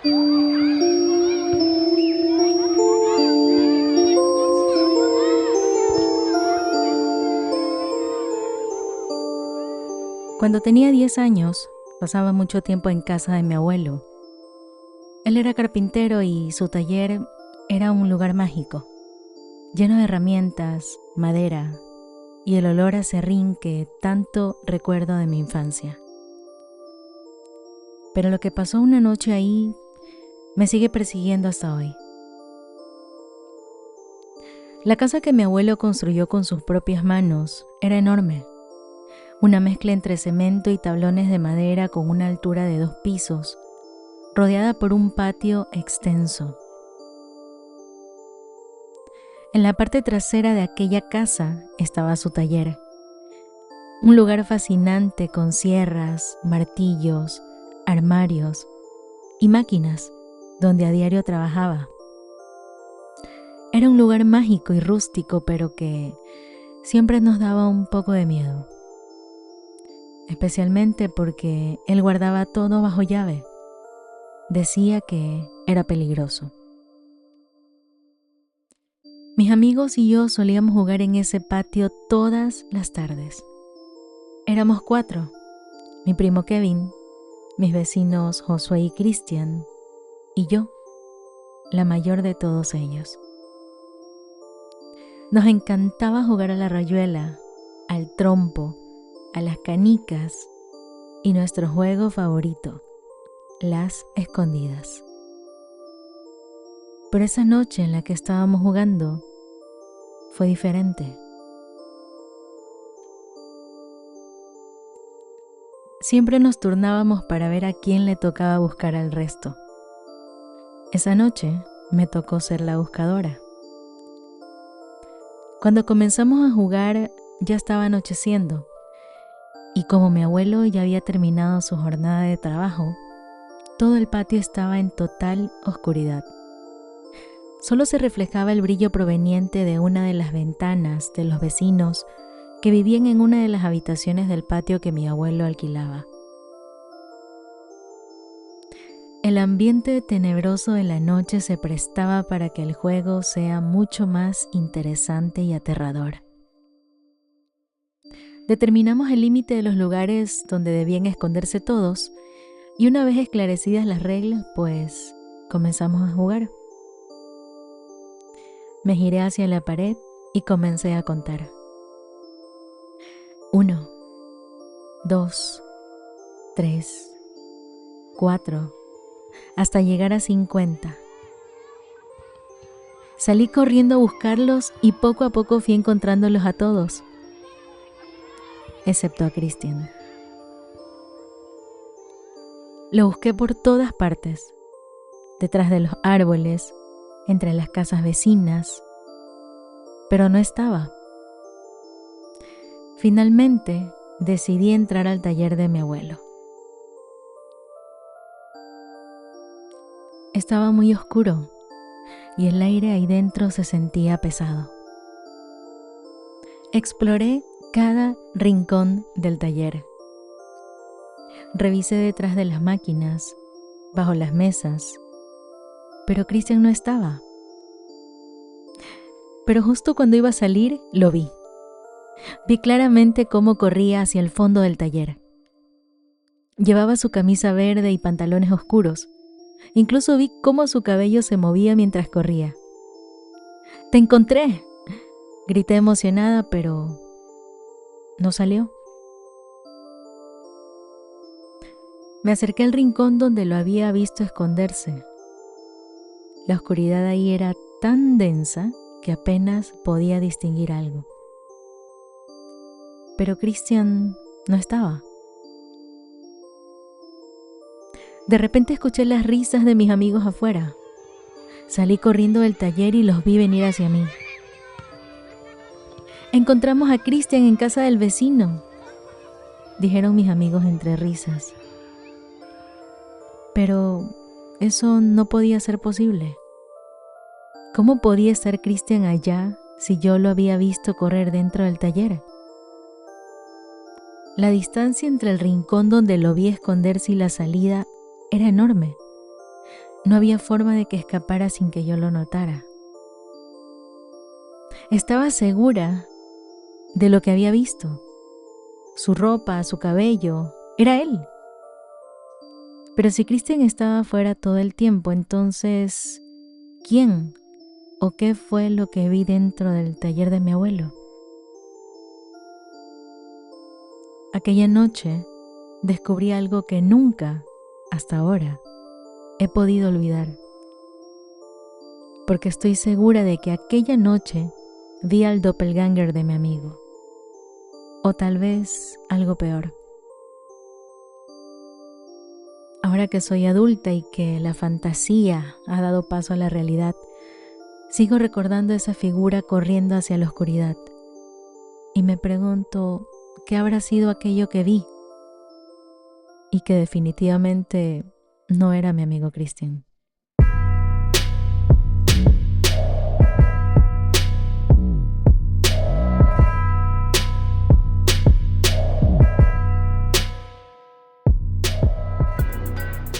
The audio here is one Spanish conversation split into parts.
Cuando tenía 10 años, pasaba mucho tiempo en casa de mi abuelo. Él era carpintero y su taller era un lugar mágico, lleno de herramientas, madera y el olor a serrín que tanto recuerdo de mi infancia. Pero lo que pasó una noche ahí me sigue persiguiendo hasta hoy. La casa que mi abuelo construyó con sus propias manos era enorme. Una mezcla entre cemento y tablones de madera con una altura de 2 pisos, rodeada por un patio extenso. En la parte trasera de aquella casa estaba su taller, un lugar fascinante con sierras, martillos, armarios y máquinas donde a diario trabajaba. Era un lugar mágico y rústico, pero que siempre nos daba un poco de miedo. Especialmente porque él guardaba todo bajo llave. Decía que era peligroso. Mis amigos y yo solíamos jugar en ese patio todas las tardes. Éramos 4, mi primo Kevin, mis vecinos Josué y Cristian, y yo, la mayor de todos ellos. Nos encantaba jugar a la rayuela, al trompo, a las canicas y nuestro juego favorito, las escondidas. Pero esa noche en la que estábamos jugando fue diferente. Siempre nos turnábamos para ver a quién le tocaba buscar al resto. Esa noche me tocó ser la buscadora. Cuando comenzamos a jugar ya estaba anocheciendo. Y como mi abuelo ya había terminado su jornada de trabajo, todo el patio estaba en total oscuridad. Solo se reflejaba el brillo proveniente de una de las ventanas de los vecinos que vivían en una de las habitaciones del patio que mi abuelo alquilaba. El ambiente tenebroso de la noche se prestaba para que el juego sea mucho más interesante y aterrador. Determinamos el límite de los lugares donde debían esconderse todos y una vez esclarecidas las reglas, pues comenzamos a jugar. Me giré hacia la pared y comencé a contar. 1, 2, 3, 4, hasta llegar a 50. Salí corriendo a buscarlos y poco a poco fui encontrándolos a todos, excepto a Cristian. Lo busqué por todas partes, detrás de los árboles, entre las casas vecinas, pero no estaba. Finalmente decidí entrar al taller de mi abuelo. Estaba muy oscuro y el aire ahí dentro se sentía pesado. Exploré cada rincón del taller. Revisé detrás de las máquinas, bajo las mesas, pero Cristian no estaba. Pero justo cuando iba a salir, lo vi. Vi claramente cómo corría hacia el fondo del taller. Llevaba su camisa verde y pantalones oscuros. Incluso vi cómo su cabello se movía mientras corría. ¡Te encontré!, grité emocionada, pero no salió. Me acerqué al rincón donde lo había visto esconderse. La oscuridad ahí era tan densa que apenas podía distinguir algo. Pero Cristian no estaba. De repente escuché las risas de mis amigos afuera. Salí corriendo del taller y los vi venir hacia mí. «Encontramos a Cristian en casa del vecino», dijeron mis amigos entre risas. Pero eso no podía ser posible. ¿Cómo podía estar Cristian allá si yo lo había visto correr dentro del taller? La distancia entre el rincón donde lo vi esconderse y la salida era enorme. No había forma de que escapara sin que yo lo notara. Estaba segura de lo que había visto. Su ropa, su cabello, era él. Pero si Christian estaba fuera todo el tiempo, entonces, ¿quién o qué fue lo que vi dentro del taller de mi abuelo? Aquella noche descubrí algo que nunca, hasta ahora, he podido olvidar. Porque estoy segura de que aquella noche vi al doppelganger de mi amigo. O tal vez algo peor. Ahora que soy adulta y que la fantasía ha dado paso a la realidad, sigo recordando esa figura corriendo hacia la oscuridad. Y me pregunto, ¿qué habrá sido aquello que vi? Y que definitivamente no era mi amigo Christian.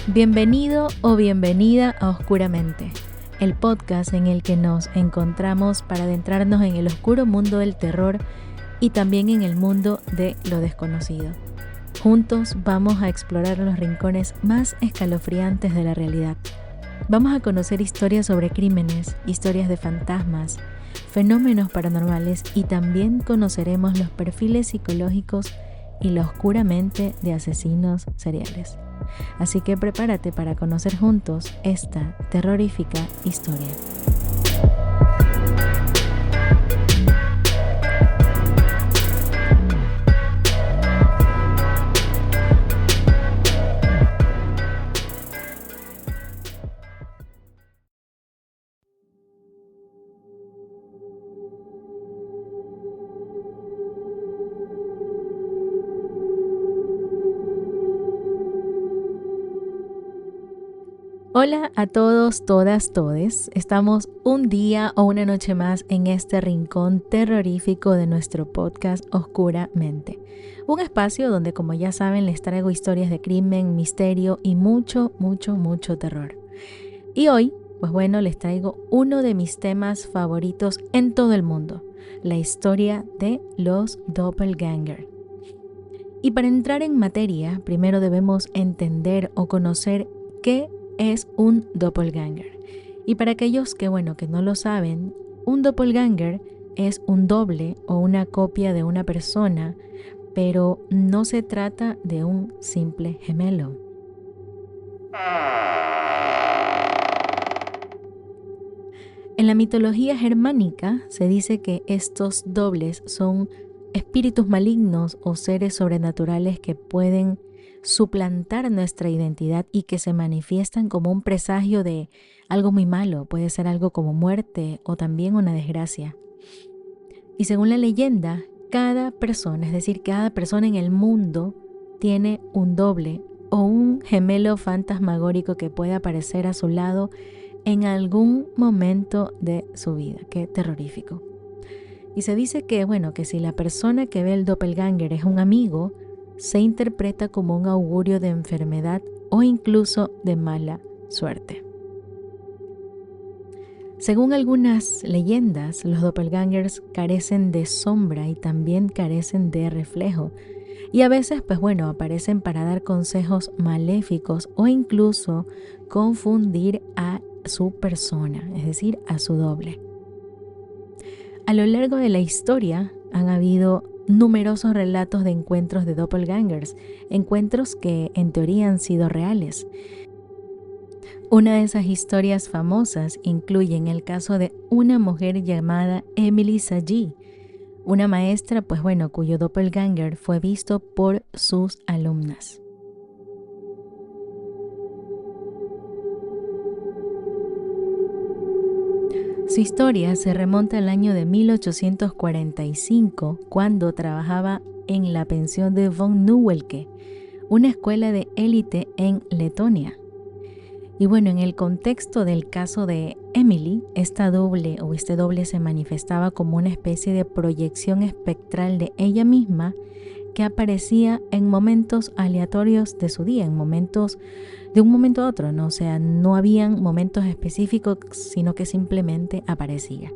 Bienvenido o bienvenida a Oscuramente, el podcast en el que nos encontramos para adentrarnos en el oscuro mundo del terror y también en el mundo de lo desconocido. Juntos vamos a explorar los rincones más escalofriantes de la realidad. Vamos a conocer historias sobre crímenes, historias de fantasmas, fenómenos paranormales y también conoceremos los perfiles psicológicos y la oscura mente de asesinos seriales. Así que prepárate para conocer juntos esta terrorífica historia. Hola a todos, todas, todes. Estamos un día o una noche más en este rincón terrorífico de nuestro podcast Oscuramente. Un espacio donde, como ya saben, les traigo historias de crimen, misterio y mucho terror. Y hoy, pues bueno, les traigo uno de mis temas favoritos en todo el mundo, la historia de los doppelganger. Y para entrar en materia, primero debemos entender o conocer qué es un doppelganger. Y para aquellos que no lo saben, un doppelganger es un doble o una copia de una persona, pero no se trata de un simple gemelo. En la mitología germánica se dice que estos dobles son espíritus malignos o seres sobrenaturales que pueden suplantar nuestra identidad y que se manifiestan como un presagio de algo muy malo. Puede ser algo como muerte o también una desgracia. Y según la leyenda, cada persona, es decir, cada persona en el mundo tiene un doble o un gemelo fantasmagórico que puede aparecer a su lado en algún momento de su vida. Qué terrorífico. Y se dice que si la persona que ve el doppelganger es un amigo, se interpreta como un augurio de enfermedad o incluso de mala suerte. Según algunas leyendas, los doppelgangers carecen de sombra y también carecen de reflejo. Y a veces, aparecen para dar consejos maléficos o incluso confundir a su persona, es decir, a su doble. A lo largo de la historia han habido numerosos relatos de encuentros de doppelgangers, encuentros que en teoría han sido reales. Una de esas historias famosas incluye el caso de una mujer llamada Emily Saggi, una maestra cuyo doppelganger fue visto por sus alumnas. Su historia se remonta al año de 1845, cuando trabajaba en la pensión de von Neuwelke, una escuela de élite en Letonia. Y en el contexto del caso de Emily, este doble se manifestaba como una especie de proyección espectral de ella misma que aparecía en momentos aleatorios de su día, en momentos de un momento a otro, ¿no? O sea, no habían momentos específicos, sino que simplemente aparecía.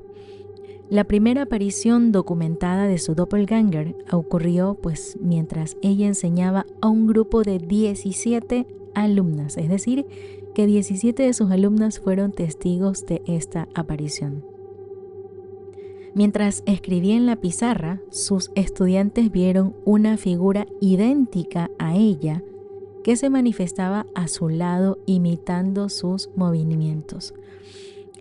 La primera aparición documentada de su doppelganger ocurrió pues mientras ella enseñaba a un grupo de 17 alumnas, es decir, que 17 de sus alumnas fueron testigos de esta aparición. Mientras escribía en la pizarra, sus estudiantes vieron una figura idéntica a ella que se manifestaba a su lado imitando sus movimientos.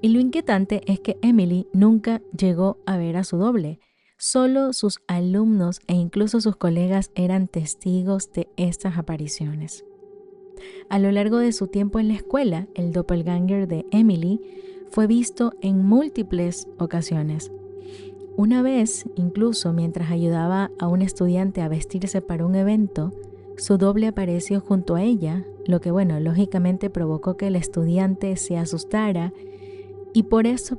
Y lo inquietante es que Emily nunca llegó a ver a su doble. Solo sus alumnos e incluso sus colegas eran testigos de estas apariciones. A lo largo de su tiempo en la escuela, el doppelganger de Emily fue visto en múltiples ocasiones. Una vez, incluso mientras ayudaba a un estudiante a vestirse para un evento, su doble apareció junto a ella, lo que, lógicamente provocó que el estudiante se asustara y por eso,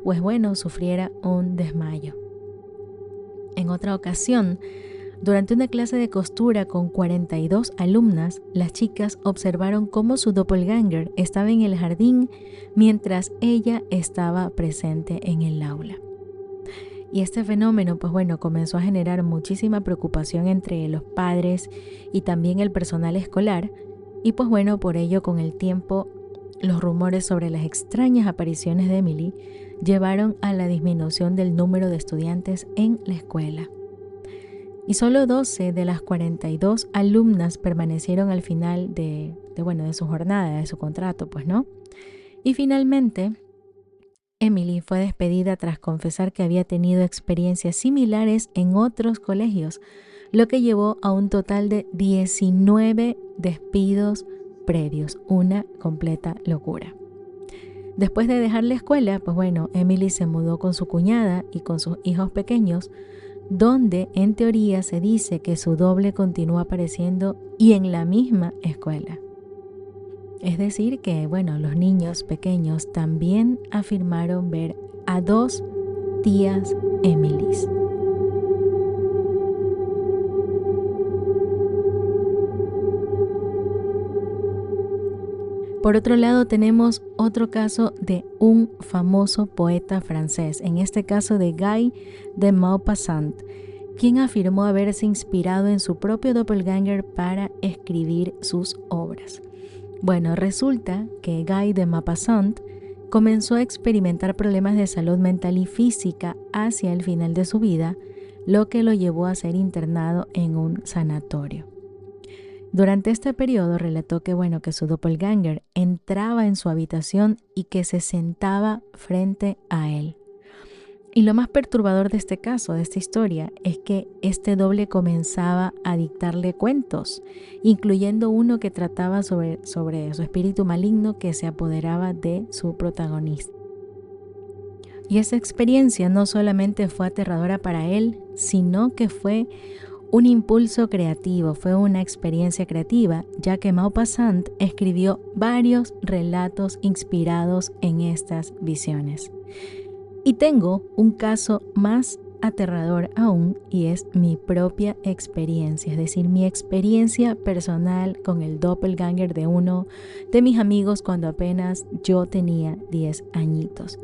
sufriera un desmayo. En otra ocasión, durante una clase de costura con 42 alumnas, las chicas observaron cómo su doppelganger estaba en el jardín mientras ella estaba presente en el aula. Y este fenómeno, comenzó a generar muchísima preocupación entre los padres y también el personal escolar. Y por ello, con el tiempo, los rumores sobre las extrañas apariciones de Emily llevaron a la disminución del número de estudiantes en la escuela. Y solo 12 de las 42 alumnas permanecieron al final de su jornada, de su contrato, Y finalmente, Emily fue despedida tras confesar que había tenido experiencias similares en otros colegios, lo que llevó a un total de 19 despidos previos, una completa locura. Después de dejar la escuela, Emily se mudó con su cuñada y con sus hijos pequeños, donde en teoría se dice que su doble continúa apareciendo y en la misma escuela. Es decir que, los niños pequeños también afirmaron ver a 2 tías Emilys. Por otro lado, tenemos otro caso de un famoso poeta francés, en este caso de Guy de Maupassant, quien afirmó haberse inspirado en su propio doppelganger para escribir sus obras. Resulta que Guy de Maupassant comenzó a experimentar problemas de salud mental y física hacia el final de su vida, lo que lo llevó a ser internado en un sanatorio. Durante este periodo relató que su doppelganger entraba en su habitación y que se sentaba frente a él. Y lo más perturbador de este caso, de esta historia, es que este doble comenzaba a dictarle cuentos, incluyendo uno que trataba sobre su espíritu maligno que se apoderaba de su protagonista. Y esa experiencia no solamente fue aterradora para él, sino que fue un impulso creativo, fue una experiencia creativa, ya que Maupassant escribió varios relatos inspirados en estas visiones. Y tengo un caso más aterrador aún, y es mi propia experiencia, es decir, mi experiencia personal con el doppelganger de uno de mis amigos cuando apenas yo tenía 10 añitos.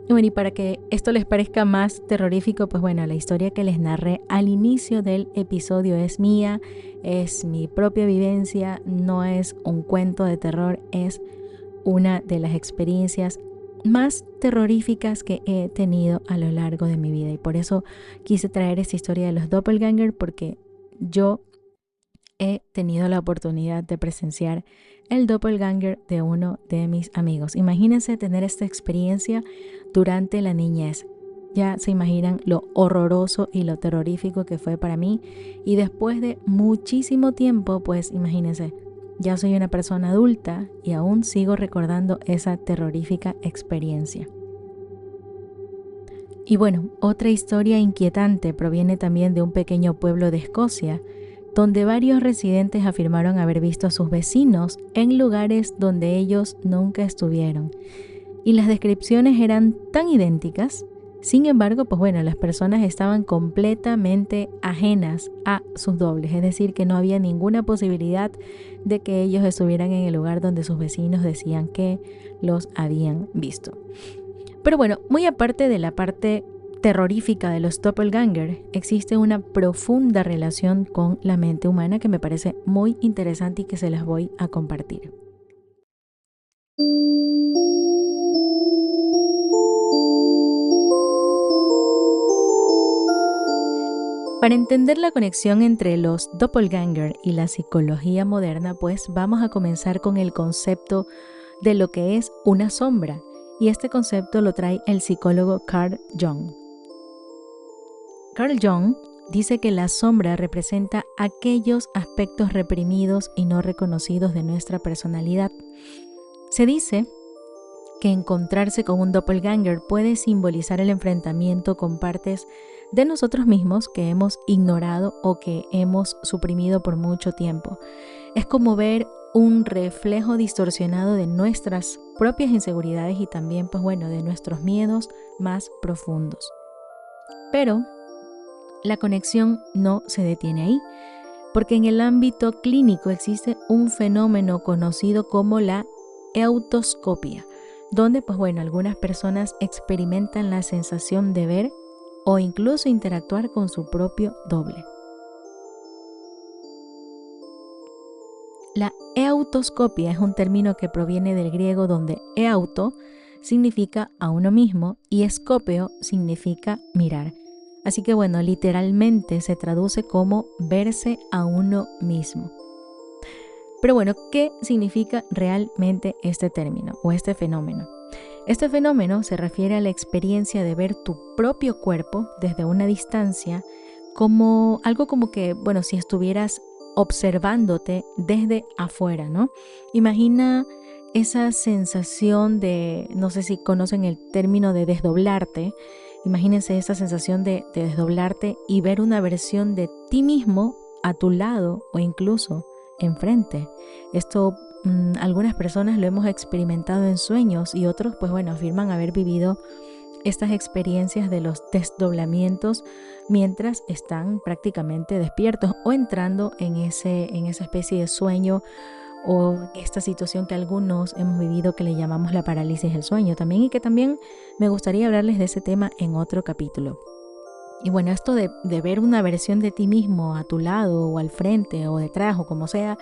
Y para que esto les parezca más terrorífico, la historia que les narré al inicio del episodio es mía, es mi propia vivencia, no es un cuento de terror, es una de las experiencias más terroríficas que he tenido a lo largo de mi vida. Y por eso quise traer esta historia de los doppelganger, porque yo he tenido la oportunidad de presenciar el doppelganger de uno de mis amigos. Imagínense tener esta experiencia durante la niñez. Ya se imaginan lo horroroso y lo terrorífico que fue para mí. Y después de muchísimo tiempo, imagínense, ya soy una persona adulta y aún sigo recordando esa terrorífica experiencia. Y otra historia inquietante proviene también de un pequeño pueblo de Escocia, donde varios residentes afirmaron haber visto a sus vecinos en lugares donde ellos nunca estuvieron. Y las descripciones eran tan idénticas Sin embargo, pues bueno, las personas estaban completamente ajenas a sus dobles, es decir, que no había ninguna posibilidad de que ellos estuvieran en el lugar donde sus vecinos decían que los habían visto. Pero bueno, muy aparte de la parte terrorífica de los doppelganger, existe una profunda relación con la mente humana que me parece muy interesante y que se las voy a compartir. Para entender la conexión entre los doppelganger y la psicología moderna, pues vamos a comenzar con el concepto de lo que es una sombra, y este concepto lo trae el psicólogo Carl Jung. Carl Jung dice que la sombra representa aquellos aspectos reprimidos y no reconocidos de nuestra personalidad. Se dice que encontrarse con un doppelganger puede simbolizar el enfrentamiento con partes de nosotros mismos que hemos ignorado o que hemos suprimido por mucho tiempo. Es como ver un reflejo distorsionado de nuestras propias inseguridades y también, pues bueno, de nuestros miedos más profundos. Pero la conexión no se detiene ahí, porque en el ámbito clínico existe un fenómeno conocido como la eutoscopia, donde pues bueno, algunas personas experimentan la sensación de ver o incluso interactuar con su propio doble. La eutoscopia es un término que proviene del griego donde euto significa a uno mismo y escopeo significa mirar. Así que bueno, literalmente se traduce como verse a uno mismo. Pero bueno, ¿qué significa realmente este término o este fenómeno? Este fenómeno se refiere a la experiencia de ver tu propio cuerpo desde una distancia como algo como que, bueno, si estuvieras observándote desde afuera, ¿no? Imagina esa sensación de, no sé si conocen el término de desdoblarte. Imagínense esa sensación de desdoblarte y ver una versión de ti mismo a tu lado o incluso enfrente. Esto algunas personas lo hemos experimentado en sueños y otros pues bueno afirman haber vivido estas experiencias de los desdoblamientos mientras están prácticamente despiertos o entrando en esa especie de sueño o esta situación que algunos hemos vivido que le llamamos la parálisis del sueño también, y que también me gustaría hablarles de ese tema en otro capítulo. Y bueno, esto de ver una versión de ti mismo a tu lado o al frente o detrás o como sea,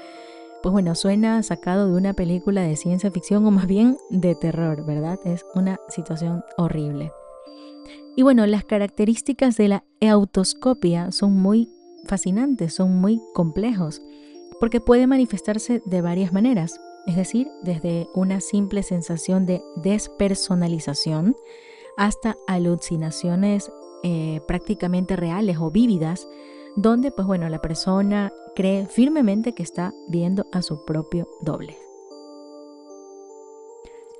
pues bueno, suena sacado de una película de ciencia ficción o más bien de terror, ¿verdad? Es una situación horrible. Y bueno, las características de la eutoscopia son muy fascinantes, son muy complejos, porque puede manifestarse de varias maneras, es decir, desde una simple sensación de despersonalización hasta alucinaciones prácticamente reales o vívidas, donde pues bueno, la persona cree firmemente que está viendo a su propio doble.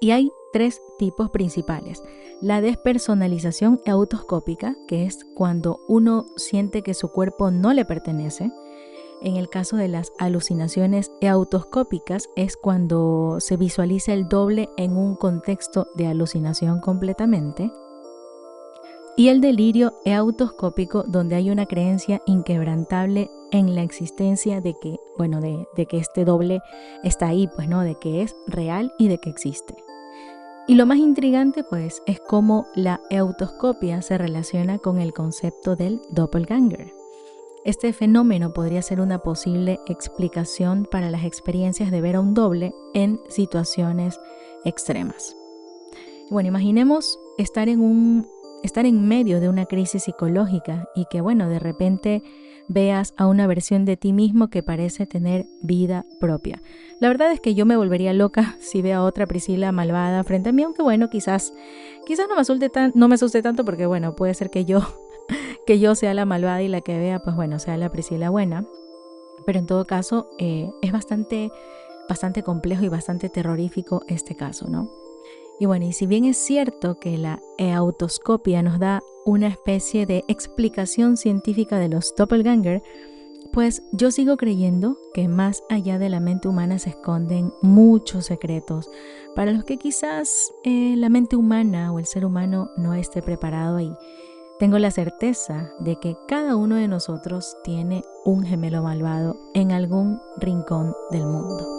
Y hay tres tipos principales. La despersonalización eutoscópica, que es cuando uno siente que su cuerpo no le pertenece. En el caso de las alucinaciones eutoscópicas es cuando se visualiza el doble en un contexto de alucinación completamente. Y el delirio eutoscópico, donde hay una creencia inquebrantable en la existencia de que, bueno, de que este doble está ahí, pues no, de que es real y de que existe. Y lo más intrigante, pues, es cómo la eutoscopia se relaciona con el concepto del doppelganger. Este fenómeno podría ser una posible explicación para las experiencias de ver a un doble en situaciones extremas. Bueno, imaginemos estar en medio de una crisis psicológica y que, bueno, de repente veas a una versión de ti mismo que parece tener vida propia. La verdad es que yo me volvería loca si veo a otra Priscila malvada frente a mí, aunque bueno, quizás no me asuste tanto porque, bueno, puede ser que yo sea la malvada y la que vea, pues bueno, sea la Priscila buena. Pero en todo caso, es bastante complejo y bastante terrorífico este caso, ¿no? Y bueno, y si bien es cierto que la eutoscopia nos da una especie de explicación científica de los doppelganger, Pues yo sigo creyendo que más allá de la mente humana se esconden muchos secretos para los que quizás la mente humana o el ser humano no esté preparado, y tengo la certeza de que cada uno de nosotros tiene un gemelo malvado en algún rincón del mundo.